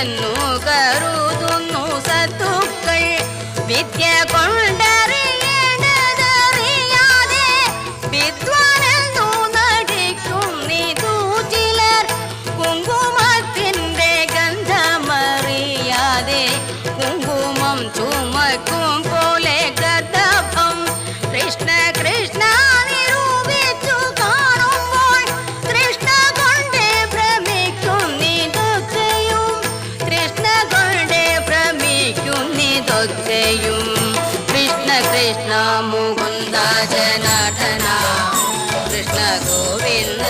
എന്നു കരുതുന്നു സത്തുക്കൾ. വിദ്യ കൊണ്ടറിയേണ്ടതറിയാതെ വിദ്വാനെന്നു നടിക്കുന്നിതു ചിലർ. കുങ്കുമത്തിൻ്റെ ഗന്ധമറിയാതെ കുങ്കുമം ചുമക്കും പോലെ ഗർദഭം. കൃഷ്ണ കൃഷ്ണ നിരൂപിച്ചു കാണുമ്പോൾ കൃഷ്ണ കൊണ്ട് ഭ്രമിക്കുന്നിതൊക്കെയും. കൃഷ്ണ കൊണ്ട് ഭ്രമിക്കുന്നിതൊക്കെയും. കൃഷ്ണ കൃഷ്ണ മുകുന്ദ ജനാർദ്ദന കൃഷ്ണ ഗോവിന്ദ